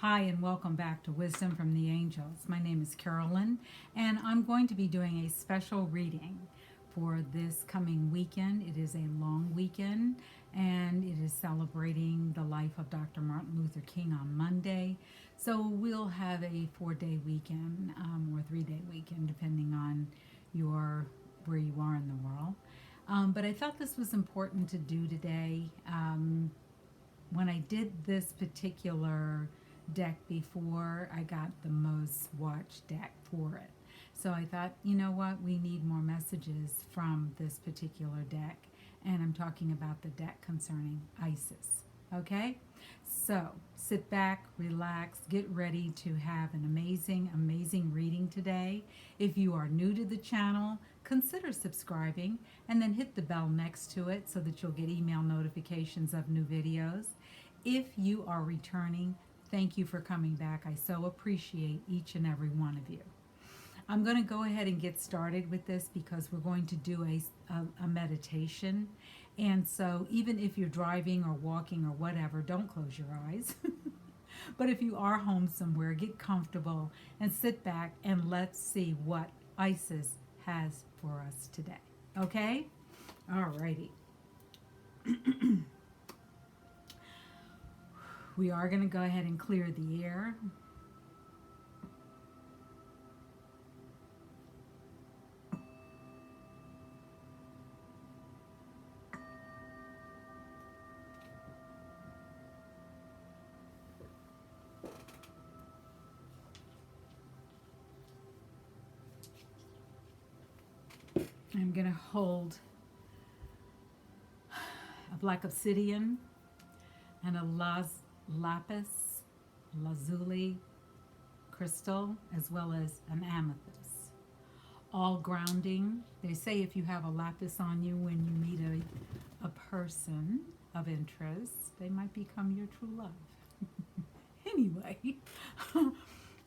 Hi, and welcome back to Wisdom from the Angels. My name is Carolyn, and I'm going to be doing a special reading for this coming weekend. It is a long weekend, and it is celebrating the life of Dr. Martin Luther King on Monday. So we'll have a 4-day weekend or 3-day weekend, depending on where you are in the world. But I thought this was important to do today. When I did this particular deck before, I got the most watched deck for it. So I thought, you know what, we need more messages from this particular deck. And I'm talking about the deck concerning Isis. Okay? So sit back, relax, get ready to have an amazing, amazing reading today. If you are new to the channel, consider subscribing and then hit the bell next to it so that you'll get email notifications of new videos. If you are returning, thank you for coming back. I so appreciate each and every one of you. I'm going to go ahead and get started with this because we're going to do a meditation. And so even if you're driving or walking or whatever, don't close your eyes. But if you are home somewhere, get comfortable and sit back and let's see what Isis has for us today. Okay? Alrighty. We are going to go ahead and clear the air. I'm going to hold a black obsidian and a lapis lazuli crystal, as well as an amethyst. All grounding. They say if you have a lapis on you when you meet a person of interest, they might become your true love. Anyway,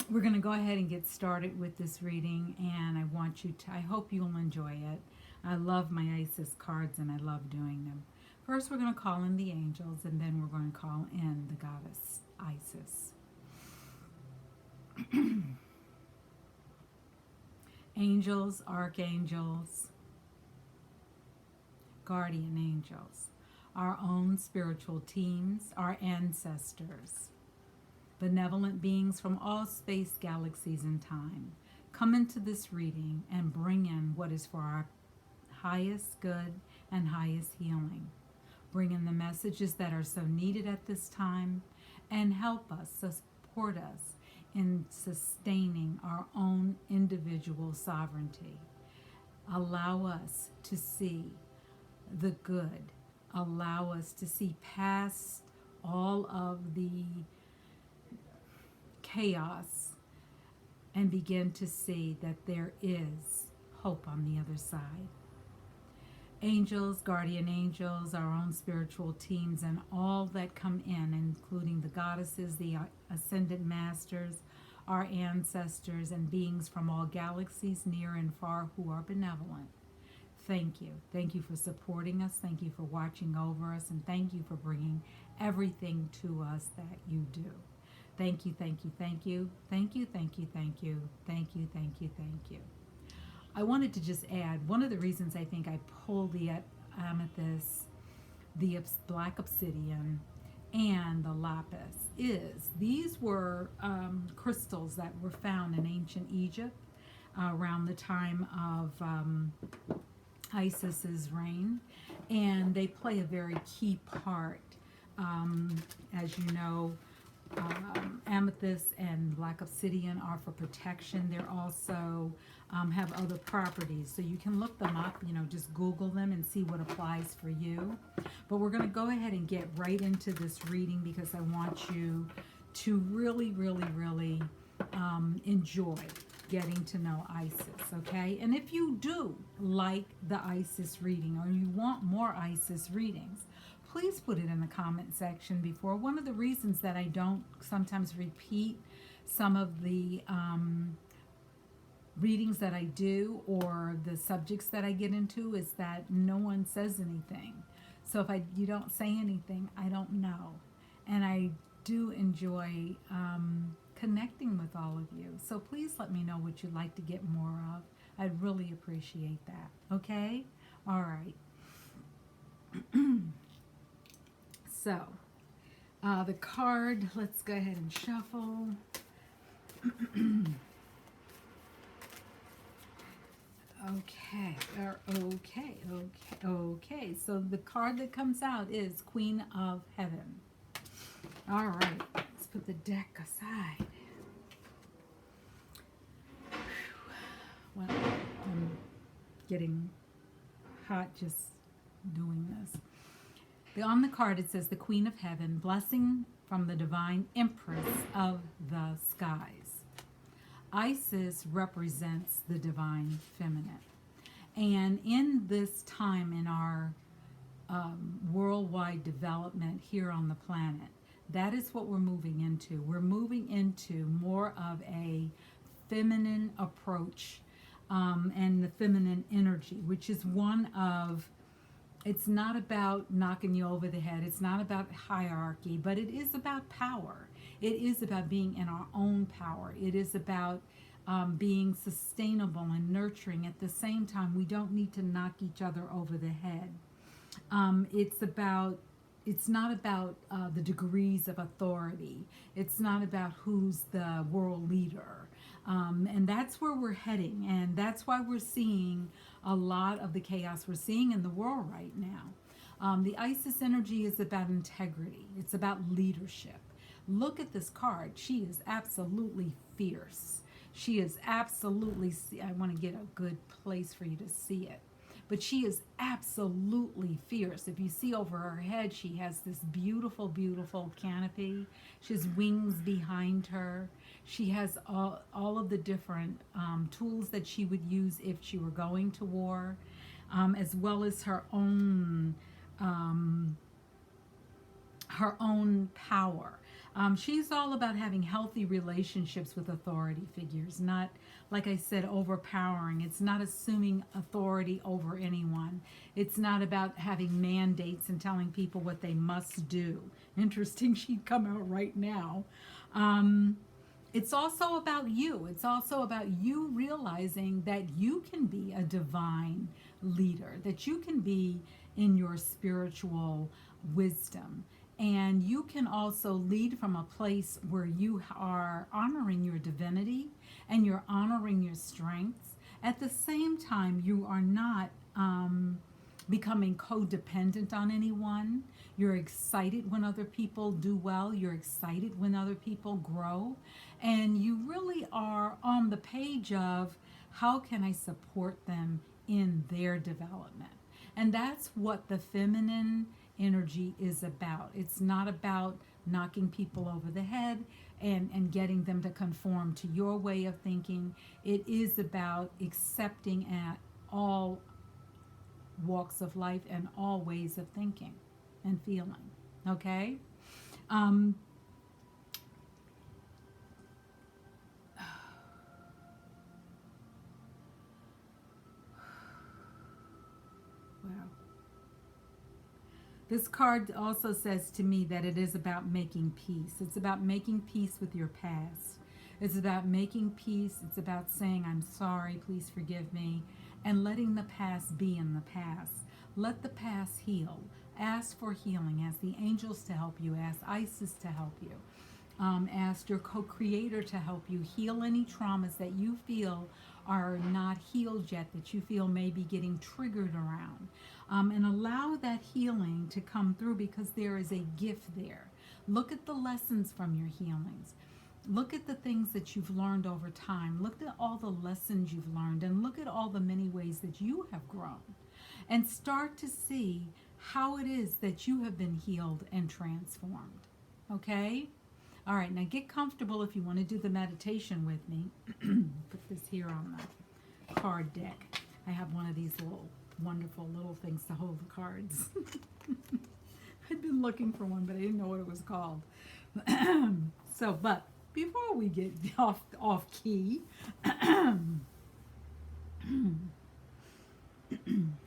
we're going to go ahead and get started with this reading, and I hope you'll enjoy it. I love my Isis cards and I love doing them. First, we're going to call in the angels, and then we're going to call in the goddess Isis. Angels, archangels, guardian angels, our own spiritual teams, our ancestors, benevolent beings from all space, galaxies, and time, come into this reading and bring in what is for our highest good and highest healing. Bring in the messages that are so needed at this time and help us, support us in sustaining our own individual sovereignty. Allow us to see the good. Allow us to see past all of the chaos and begin to see that there is hope on the other side. Angels, guardian angels, our own spiritual teams, and all that come in, including the goddesses, the ascended masters, our ancestors, and beings from all galaxies, near and far, who are benevolent. Thank you. Thank you for supporting us. Thank you for watching over us. And thank you for bringing everything to us that you do. Thank you, thank you, thank you. Thank you, thank you, thank you. Thank you, thank you, thank you. I wanted to just add, one of the reasons I think I pulled the amethyst, the black obsidian, and the lapis is these were crystals that were found in ancient Egypt around the time of Isis's reign, and they play a very key part. As you know, amethyst and black obsidian are for protection. They're also have other properties, so you can look them up, just Google them and see what applies for you. But we're going to go ahead and get right into this reading because I want you to really, really, really enjoy getting to know Isis, okay? And if you do like the Isis reading or you want more Isis readings, please put it in the comment section before. One of the reasons that I don't sometimes repeat some of the readings that I do or the subjects that I get into is that no one says anything. So if you don't say anything, I don't know. And I do enjoy connecting with all of you. So please let me know what you'd like to get more of. I'd really appreciate that. Okay? All right. So, the card, let's go ahead and shuffle. Okay. So the card that comes out is Queen of Heaven. All right, let's put the deck aside. Well, I'm getting hot just doing this. On the card it says the Queen of Heaven, blessing from the Divine Empress of the Skies. Isis represents the Divine Feminine. And in this time in our worldwide development here on the planet, that is what we're moving into. We're moving into more of a feminine approach and the feminine energy, which is one of, it's not about knocking you over the head. It's not about hierarchy, but it is about power. It is about being in our own power. It is about being sustainable and nurturing. At the same time, we don't need to knock each other over the head. It's not about the degrees of authority. It's not about who's the world leader. And that's where we're heading. And that's why we're seeing a lot of the chaos we're seeing in the world right now. The Isis energy is about integrity. It's about leadership. Look at this card. She is absolutely fierce. She is absolutely, I want to get a good place for you to see it. But she is absolutely fierce. If you see over her head, she has this beautiful, beautiful canopy. She has wings behind her. She has all of the different tools that she would use if she were going to war, as well as her own power. She's all about having healthy relationships with authority figures, not, like I said, overpowering. It's not assuming authority over anyone. It's not about having mandates and telling people what they must do. Interesting, she'd come out right now. It's also about you. It's also about you realizing that you can be a divine leader, that you can be in your spiritual wisdom. And you can also lead from a place where you are honoring your divinity and you're honoring your strengths. At the same time, you are not becoming codependent on anyone. You're excited when other people do well. You're excited when other people grow. And you really are on the page of how can I support them in their development. And that's what the feminine energy is about. It's not about knocking people over the head and getting them to conform to your way of thinking. It is about accepting at all walks of life and all ways of thinking and feeling. Okay? Wow. This card also says to me that it is about making peace. It's about making peace with your past. It's about making peace. It's about saying, I'm sorry, please forgive me, and letting the past be in the past. Let the past heal. Ask for healing. Ask the angels to help you. Ask Isis to help you. Ask your co-creator to help you heal any traumas that you feel are not healed yet, that you feel may be getting triggered around. And allow that healing to come through because there is a gift there. Look at the lessons from your healings. Look at the things that you've learned over time. Look at all the lessons you've learned and look at all the many ways that you have grown. And start to see how it is that you have been healed and transformed. Okay? All right, now get comfortable if you want to do the meditation with me. Put this here on the card deck. I have one of these little wonderful little things to hold the cards. I'd been looking for one, but I didn't know what it was called. But before we get off key,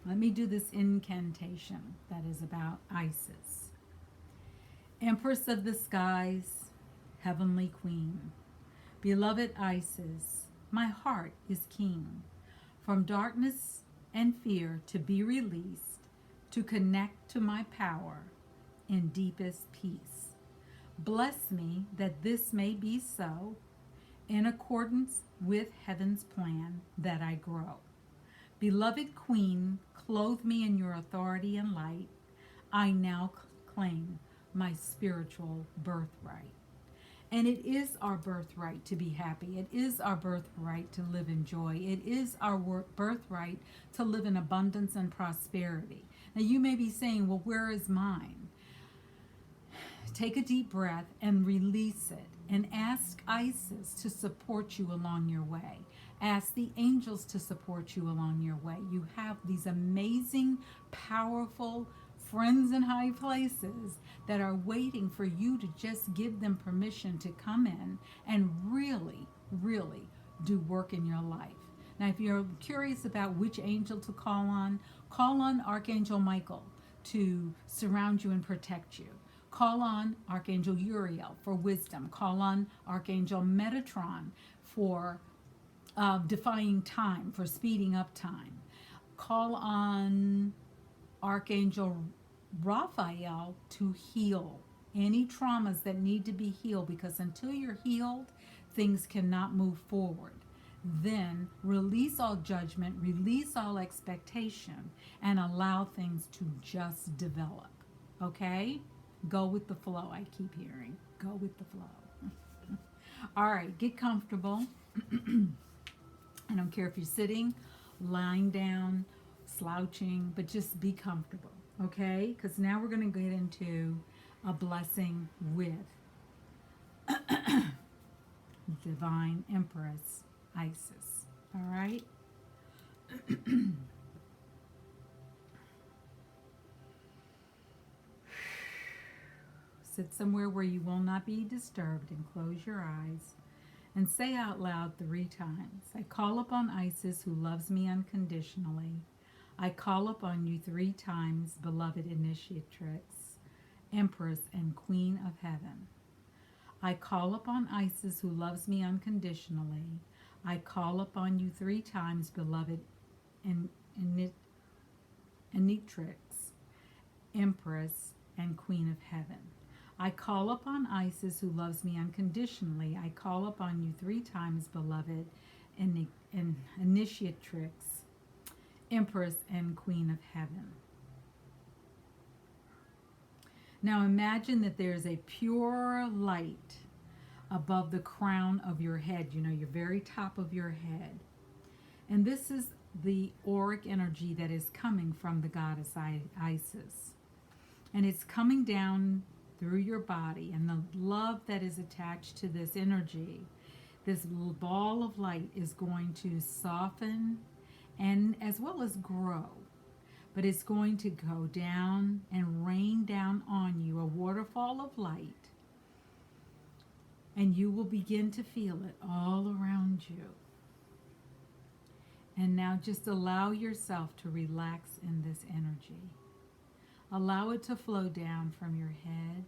let me do this incantation that is about Isis. Empress of the skies, heavenly queen, beloved Isis, my heart is keen from darkness and fear to be released, to connect to my power in deepest peace. Bless me that this may be so, in accordance with heaven's plan, that I grow. Beloved Queen, clothe me in your authority and light. I now claim my spiritual birthright. And it is our birthright to be happy. It is our birthright to live in joy. It is our birthright to live in abundance and prosperity. Now, you may be saying, well, where is mine? Take a deep breath and release it, and ask Isis to support you along your way. Ask the angels to support you along your way. You have these amazing, powerful friends in high places that are waiting for you to just give them permission to come in and really, really do work in your life. Now, if you're curious about which angel to call on Archangel Michael to surround you and protect you. Call on Archangel Uriel for wisdom. Call on Archangel Metatron for defying time, for speeding up time. Call on Archangel Raphael to heal any traumas that need to be healed, because until you're healed, things cannot move forward. Then release all judgment, release all expectation, and allow things to just develop. Okay? Go with the flow, I keep hearing. Go with the flow. All right, get comfortable. I don't care if you're sitting, lying down, slouching, but just be comfortable, okay? Because now we're going to get into a blessing with Divine Empress Isis. All right? Sit somewhere where you will not be disturbed and close your eyes and say out loud 3 times, I call upon Isis who loves me unconditionally. I call upon you 3 times, beloved initiatrix, Empress and Queen of Heaven. I call upon Isis who loves me unconditionally. I call upon you 3 times, beloved initiatrix, Empress and Queen of Heaven. I call upon Isis who loves me unconditionally. I call upon you 3 times, beloved initiatrix, Empress and Queen of Heaven. Now imagine that there's a pure light above the crown of your head, your very top of your head. And this is the auric energy that is coming from the goddess Isis. And it's coming down through your body, and the love that is attached to this energy, this little ball of light, is going to soften and as well as grow. But it's going to go down and rain down on you, a waterfall of light, and you will begin to feel it all around you. And now just allow yourself to relax in this energy. Allow it to flow down from your head,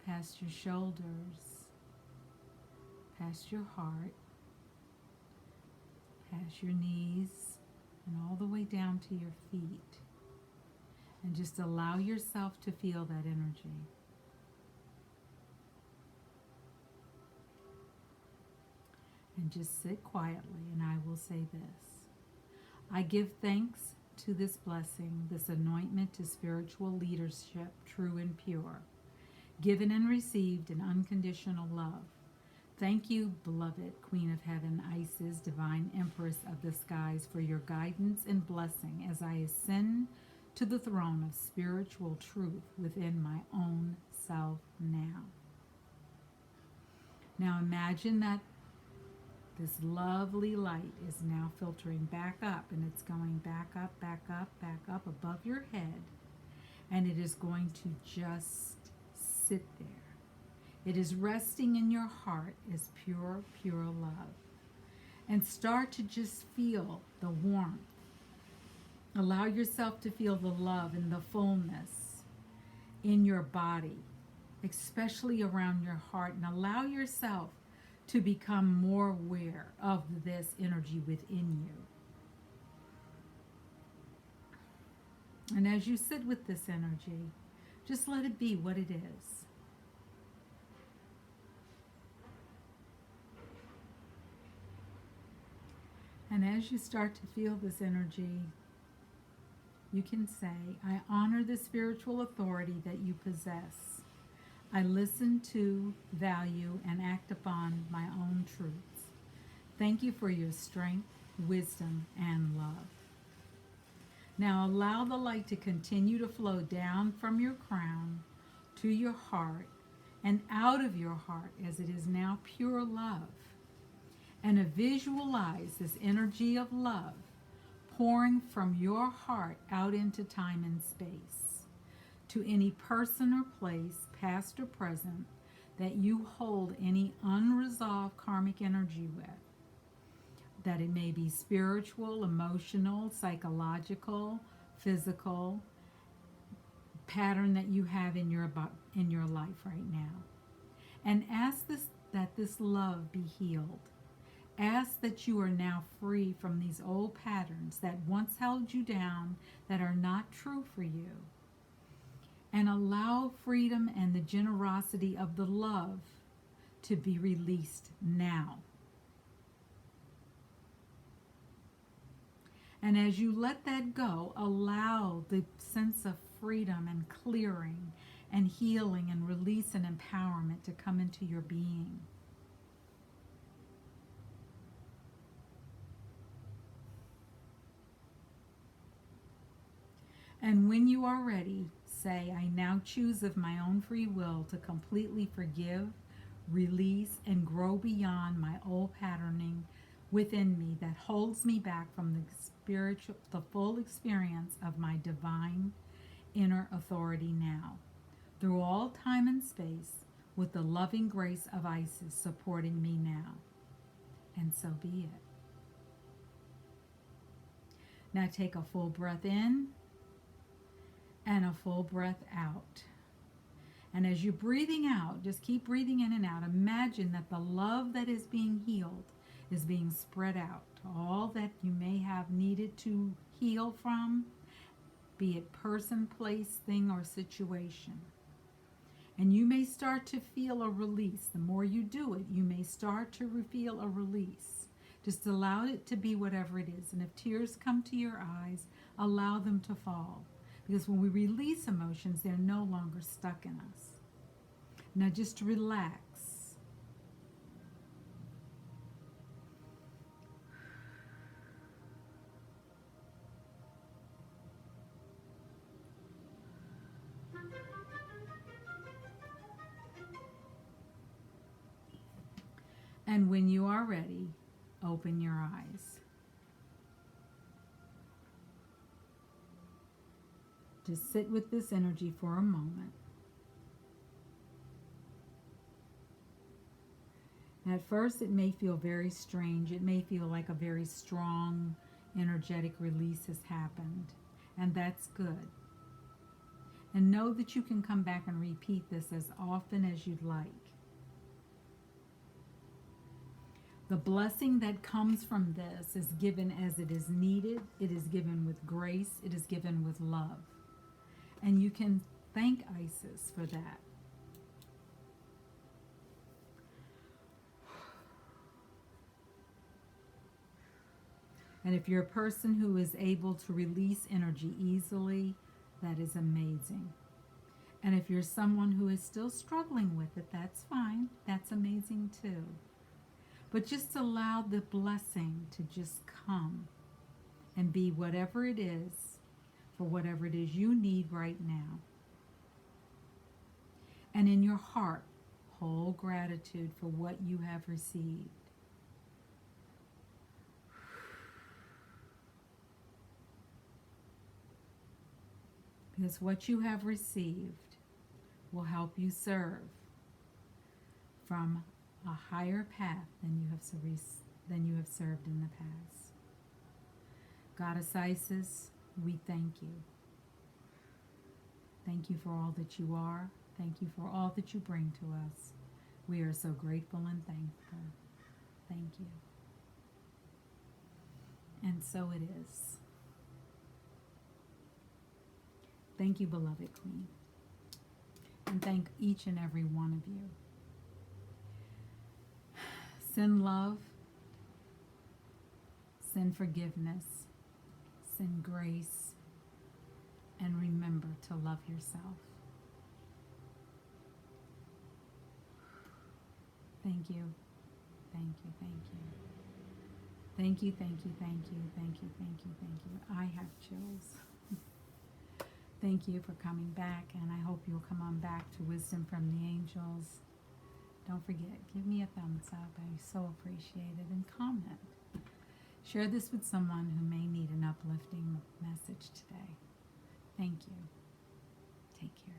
past your shoulders, past your heart, past your knees, and all the way down to your feet. And just allow yourself to feel that energy. And just sit quietly, and I will say this. I give thanks to this blessing, this anointment to spiritual leadership, true and pure, given and received in unconditional love. Thank you, beloved Queen of Heaven, Isis, Divine Empress of the Skies, for your guidance and blessing as I ascend to the throne of spiritual truth within my own self now. Now imagine that this lovely light is now filtering back up, and it's going back up, back up, back up above your head, and it is going to just sit there. It is resting in your heart as pure, pure love. And start to just feel the warmth. Allow yourself to feel the love and the fullness in your body, especially around your heart, and allow yourself to become more aware of this energy within you. And as you sit with this energy, just let it be what it is. And as you start to feel this energy, you can say, I honor the spiritual authority that you possess. I listen to, value, and act upon my own truths. Thank you for your strength, wisdom, and love. Now allow the light to continue to flow down from your crown to your heart and out of your heart as it is now pure love. And visualize this energy of love pouring from your heart out into time and space to any person or place, past or present, that you hold any unresolved karmic energy with. That it may be spiritual, emotional, psychological, physical pattern that you have in your life right now. And ask that this love be healed. Ask that you are now free from these old patterns that once held you down, that are not true for you. And allow freedom and the generosity of the love to be released now. And as you let that go, allow the sense of freedom and clearing and healing and release and empowerment to come into your being. And when you are ready, say, I now choose of my own free will to completely forgive, release, and grow beyond my old patterning within me that holds me back from the full experience of my divine inner authority now, through all time and space, with the loving grace of Isis supporting me now. And so be it. Now take a full breath in and a full breath out. And as you're breathing out, just keep breathing in and out. Imagine that the love that is being healed is being spread out to all that you may have needed to heal from, be it person, place, thing, or situation. And you may start to feel a release. The more you do it, you may start to feel a release. Just allow it to be whatever it is. And if tears come to your eyes, allow them to fall. Because when we release emotions, they're no longer stuck in us. Now just relax. And when you are ready, open your eyes. Just sit with this energy for a moment. At first, it may feel very strange. It may feel like a very strong, energetic release has happened. And that's good. And know that you can come back and repeat this as often as you'd like. The blessing that comes from this is given as it is needed. It is given with grace. It is given with love. And you can thank Isis for that. And if you're a person who is able to release energy easily, that is amazing. And if you're someone who is still struggling with it, that's fine. That's amazing too. But just allow the blessing to just come and be whatever it is, for whatever it is you need right now. And in your heart, hold gratitude for what you have received. Because what you have received will help you serve from a higher path than you have served in the past. Goddess Isis, we thank you. Thank you for all that you are. Thank you for all that you bring to us. We are so grateful and thankful. Thank you. And so it is. Thank you, beloved Queen. And thank each and every one of you. Send love, send forgiveness, send grace, and remember to love yourself. Thank you. Thank you. Thank you. Thank you, thank you, thank you, thank you, thank you, thank you. I have chills. Thank you for coming back, and I hope you'll come on back to Wisdom from the Angels. Don't forget, give me a thumbs up. I so appreciate it. And comment. Share this with someone who may need an uplifting message today. Thank you. Take care.